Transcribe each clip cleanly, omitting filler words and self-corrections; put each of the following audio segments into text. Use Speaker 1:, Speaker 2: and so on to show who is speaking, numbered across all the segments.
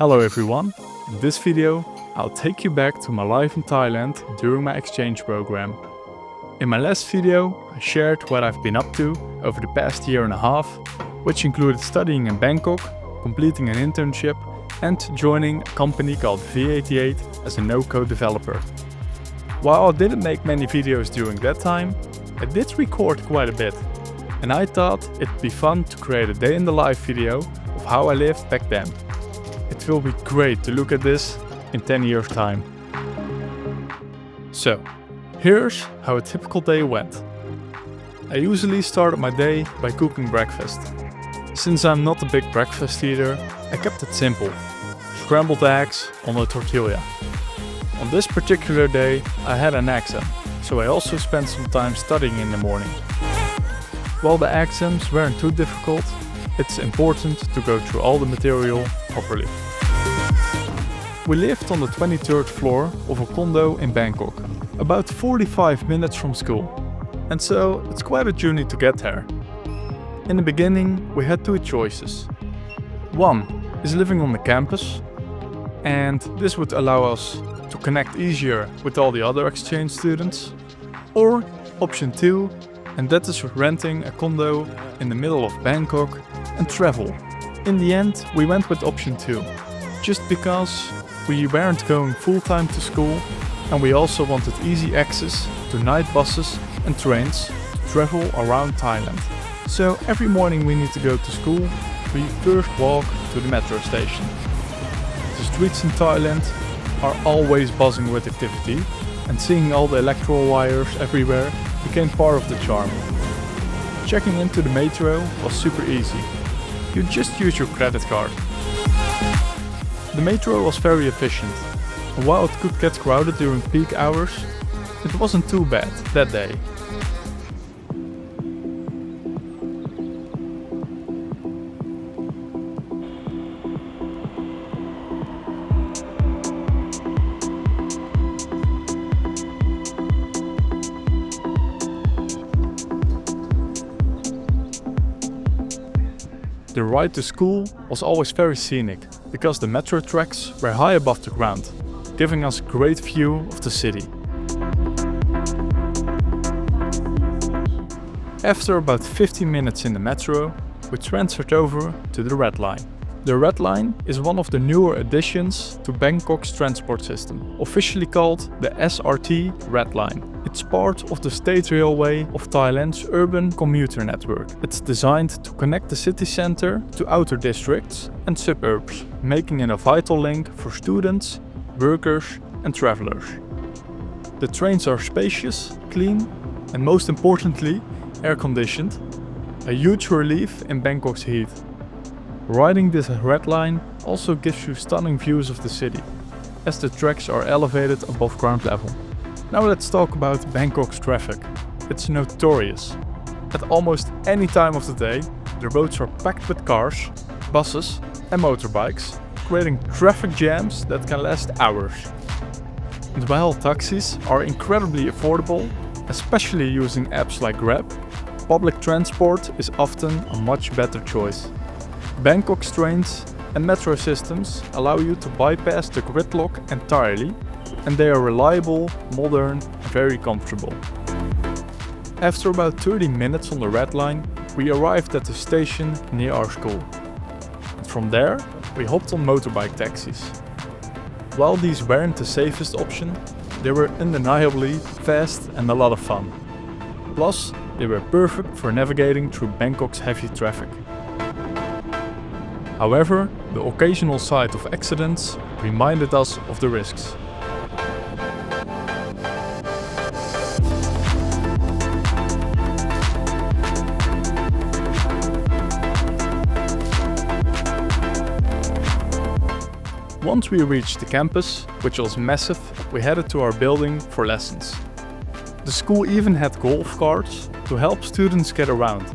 Speaker 1: Hello everyone, in this video I'll take you back to my life in Thailand during my exchange program. In my last video I shared what I've been up to over the past year and a half, which included studying in Bangkok, completing an internship and joining a company called V88 as a no-code developer. While I didn't make many videos during that time, I did record quite a bit, and I thought it'd be fun to create a day in the life video of how I lived back then. It will be great to look at this in 10 years' time. So, here's how a typical day went. I usually started my day by cooking breakfast. Since I'm not a big breakfast eater, I kept it simple. Scrambled eggs on a tortilla. On this particular day, I had an exam, so I also spent some time studying in the morning. While the exams weren't too difficult, it's important to go through all the material properly. We lived on the 23rd floor of a condo in Bangkok, about 45 minutes from school, and so it's quite a journey to get there. In the beginning, we had two choices. One is living on the campus, and this would allow us to connect easier with all the other exchange students. Or option 2, and that is renting a condo in the middle of Bangkok and travel. In the end, we went with option 2, just because we weren't going full-time to school and we also wanted easy access to night buses and trains to travel around Thailand. So every morning we need to go to school, we first walk to the metro station. The streets in Thailand are always buzzing with activity, and seeing all the electrical wires everywhere became part of the charm. Checking into the metro was super easy. You just use your credit card. The metro was very efficient, and while it could get crowded during peak hours, it wasn't too bad that day. The ride to school was always very scenic, because the metro tracks were high above the ground, giving us a great view of the city. After about 15 minutes in the metro, we transferred over to the Red Line. The Red Line is one of the newer additions to Bangkok's transport system, officially called the SRT Red Line. It's part of the State Railway of Thailand's urban commuter network. It's designed to connect the city center to outer districts and suburbs, making it a vital link for students, workers and travelers. The trains are spacious, clean and most importantly, air-conditioned, a huge relief in Bangkok's heat. Riding this Red Line also gives you stunning views of the city, as the tracks are elevated above ground level. Now let's talk about Bangkok's traffic. It's notorious. At almost any time of the day, the roads are packed with cars, buses and motorbikes, creating traffic jams that can last hours. And while taxis are incredibly affordable, especially using apps like Grab, public transport is often a much better choice. Bangkok's trains and metro systems allow you to bypass the gridlock entirely, and they are reliable, modern, and very comfortable. After about 30 minutes on the Red Line, we arrived at the station near our school. And from there, we hopped on motorbike taxis. While these weren't the safest option, they were undeniably fast and a lot of fun. Plus, they were perfect for navigating through Bangkok's heavy traffic. However, the occasional sight of accidents reminded us of the risks. Once we reached the campus, which was massive, we headed to our building for lessons. The school even had golf carts to help students get around.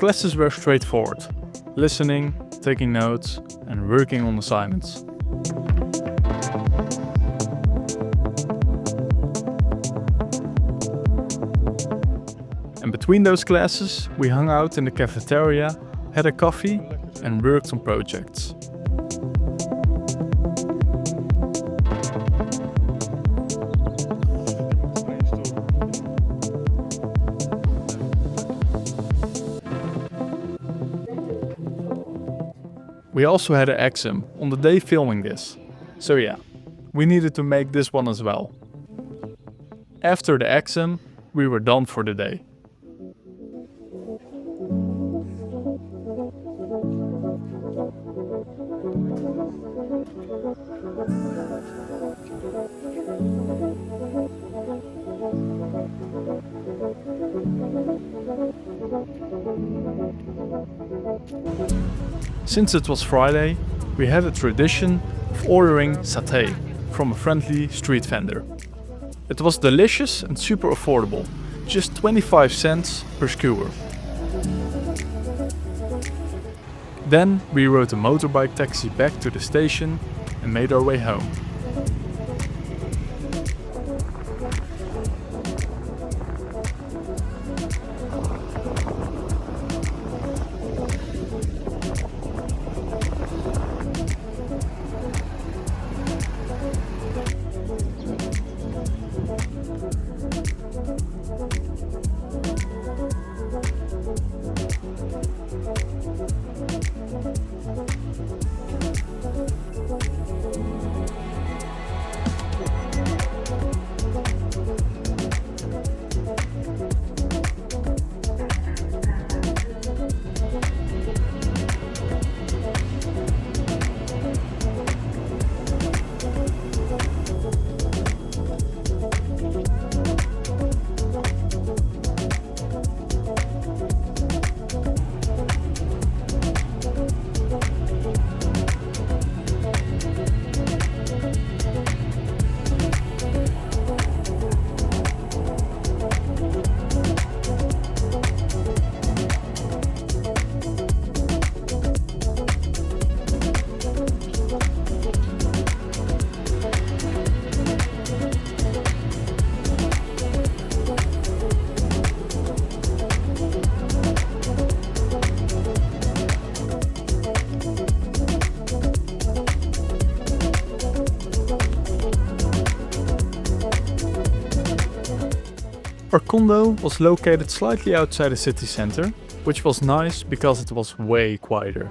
Speaker 1: Classes were straightforward, listening, taking notes and working on assignments. And between those classes, we hung out in the cafeteria, had a coffee, and worked on projects. We also had an exam on the day filming this. So yeah, we needed to make this one as well. After the exam, we were done for the day. Since it was Friday, we had a tradition of ordering satay from a friendly street vendor. It was delicious and super affordable, just 25 cents per skewer. Then we rode a motorbike taxi back to the station and made our way home. Our condo was located slightly outside the city center, which was nice because it was way quieter.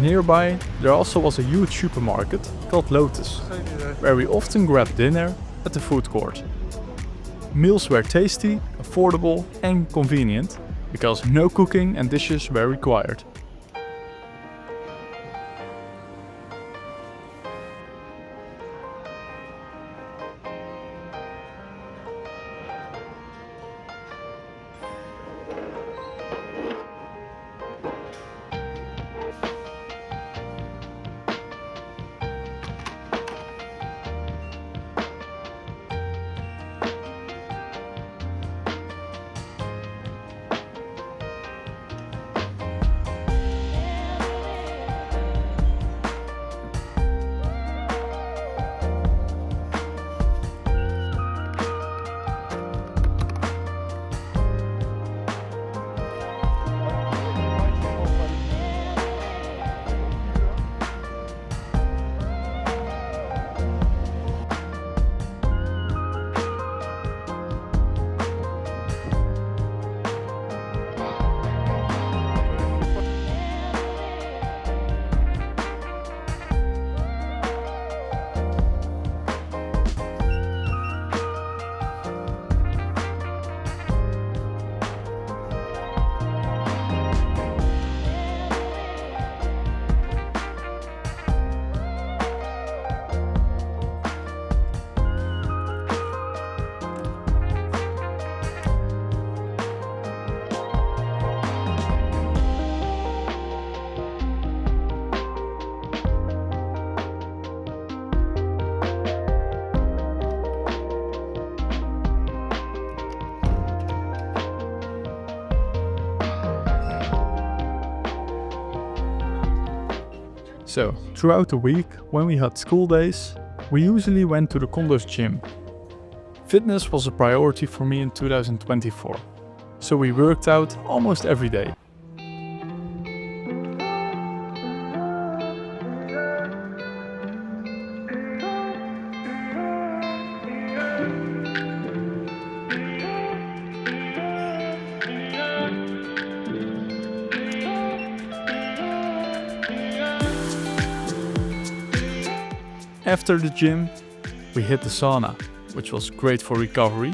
Speaker 1: Nearby, there also was a huge supermarket called Lotus, where we often grabbed dinner at the food court. Meals were tasty, affordable and convenient, because no cooking and dishes were required. So, throughout the week, when we had school days, we usually went to the condo's gym. Fitness was a priority for me in 2024, so we worked out almost every day. After the gym, we hit the sauna, which was great for recovery.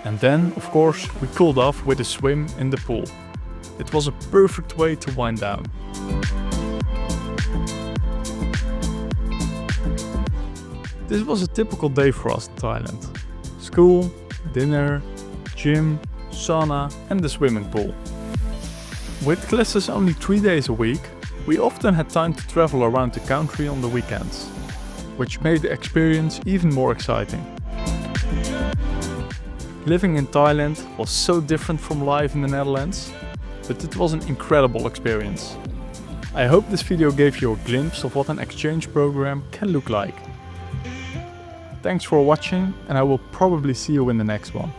Speaker 1: And then, of course, we cooled off with a swim in the pool. It was a perfect way to wind down. This was a typical day for us in Thailand. School, dinner, gym, sauna and the swimming pool. With classes only 3 days a week, we often had time to travel around the country on the weekends, which made the experience even more exciting. Living in Thailand was so different from life in the Netherlands, but it was an incredible experience. I hope this video gave you a glimpse of what an exchange program can look like. Thanks for watching, and I will probably see you in the next one.